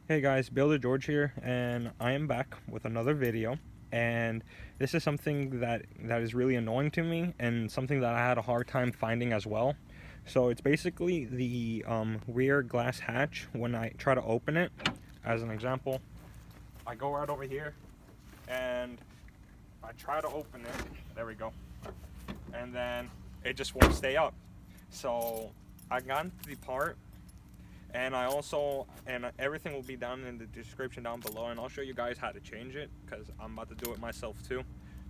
Hey guys, Builder George here, and I am back with another video. And this is something that is really annoying to me, and something that I had a hard time finding as well. So it's basically the rear glass hatch. When I try to open it, as an example, I go right over here, and I try to open it. There we go. And then it just won't stay up. So I got the part. And everything will be down in the description down below, and I'll show you guys how to change it, because I'm about to do it myself too,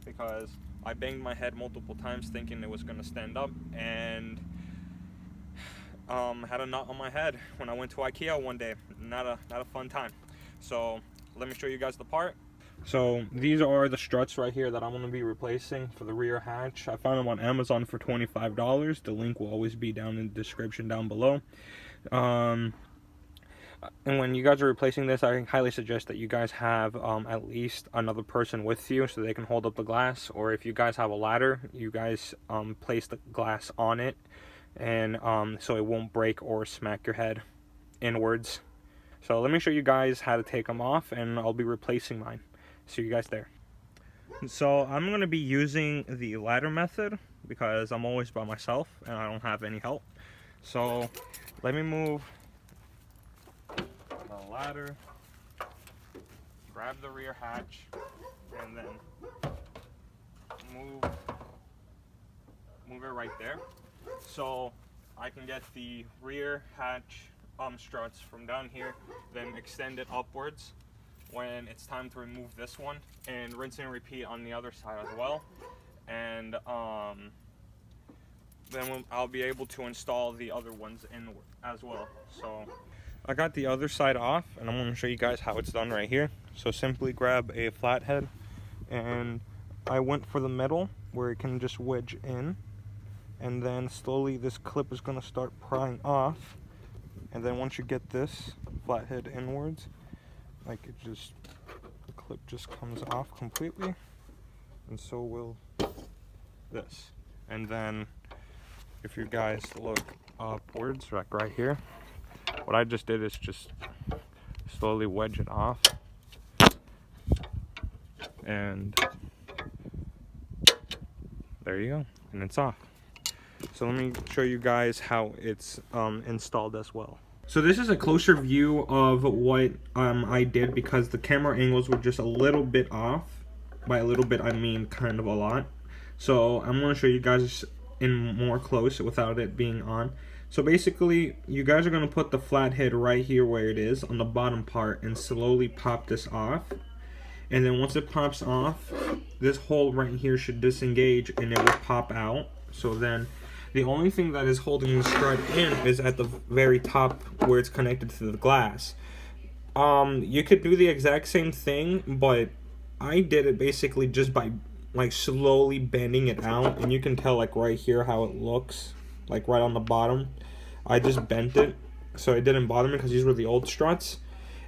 because I banged my head multiple times thinking it was going to stand up, and had a knot on my head when I went to IKEA one day. Not a fun time. So let me show you guys the part. So these are the struts right here that I'm going to be replacing for the rear hatch. I found them on Amazon for $25. The link will always be down in the description down below. And when you guys are replacing this, I highly suggest that you guys have at least another person with you so they can hold up the glass. Or if you guys have a ladder, you guys place the glass on it, and so it won't break or smack your head inwards. So let me show you guys how to take them off, and I'll be replacing mine. See you guys there. So I'm going to be using the ladder method because I'm always by myself and I don't have any help. So let me move the ladder, grab the rear hatch, and then move it right there, so I can get the rear hatch struts from down here, then extend it upwards when it's time to remove this one, and rinse and repeat on the other side as well. And then I'll be able to install the other ones in as well. So I got the other side off, and I'm going to show you guys how it's done right here. So simply grab a flathead, and I went for the middle where it can just wedge in, and then slowly this clip is going to start prying off. And then once you get this flathead inwards, like the clip just comes off completely, and so will this. And then if you guys look upwards, like right here, what I just did is just slowly wedge it off, and there you go, and it's off. So let me show you guys how it's installed as well. So this is a closer view of what I did, because the camera angles were just a little bit off. By a little bit, I mean kind of a lot. So I'm going to show you guys in more close without it being on. So basically, you guys are going to put the flathead right here where it is on the bottom part and slowly pop this off. And then once it pops off, this hole right here should disengage and it will pop out. So then the only thing that is holding the strut in is at the very top where it's connected to the glass. You could do the exact same thing, but I did it basically just by like slowly bending it out, and you can tell like right here how it looks, like right on the bottom. I just bent it so it didn't bother me, because these were the old struts.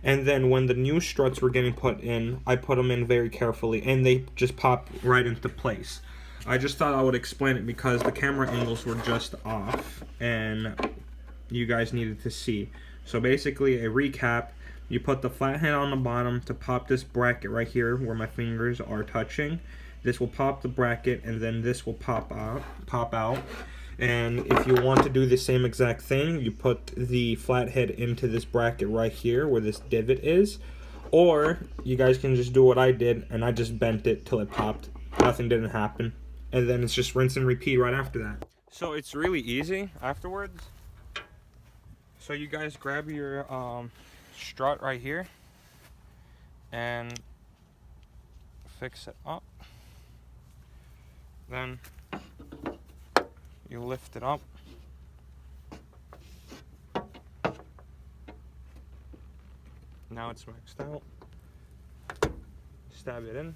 And then when the new struts were getting put in, I put them in very carefully, and they just popped right into place. I just thought I would explain it because the camera angles were just off and you guys needed to see. So basically, a recap: you put the flathead on the bottom to pop this bracket right here where my fingers are touching. This will pop the bracket, and then this will pop out. And if you want to do the same exact thing, you put the flathead into this bracket right here where this divot is. Or you guys can just do what I did, and I just bent it till it popped. Nothing didn't happen. And then it's just rinse and repeat right after that. So it's really easy afterwards. So you guys grab your strut right here and fix it up. Then you lift it up. Now it's maxed out. Stab it in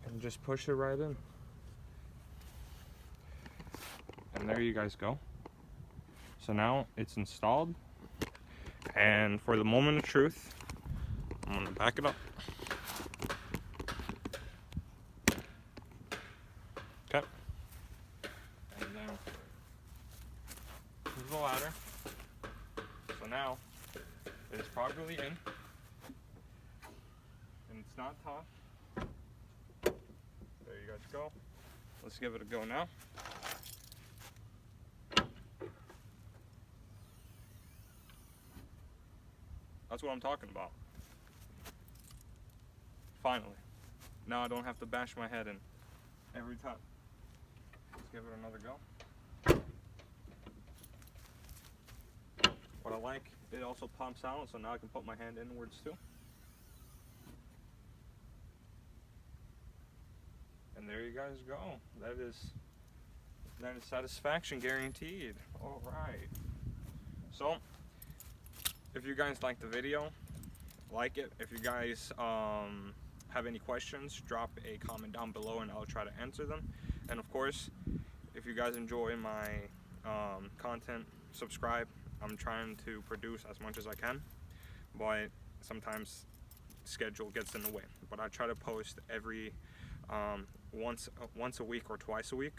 and just push it right in. And there you guys go. So now it's installed. And for the moment of truth, I'm gonna back it up. Okay. And then here's the ladder. So now it is properly in, and it's not tough. There you guys go. Let's give it a go now. That's what I'm talking about. Finally. Now I don't have to bash my head in every time. Let's give it another go. What I like, it also pumps out, so now I can put my hand inwards too. And there you guys go. That is satisfaction guaranteed. All right. So, if you guys like the video, like it. If you guys have any questions, drop a comment down below and I'll try to answer them. And of course, if you guys enjoy my content, subscribe. I'm trying to produce as much as I can, but sometimes schedule gets in the way. But I try to post every once a week or twice a week.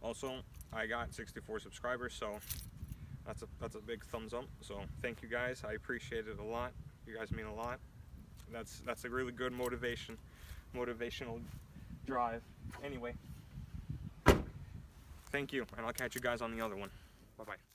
Also, I got 64 subscribers, so that's a big thumbs up. So thank you guys. I appreciate it a lot. You guys mean a lot. That's a really good motivational drive. Anyway, thank you, and I'll catch you guys on the other one. Bye bye.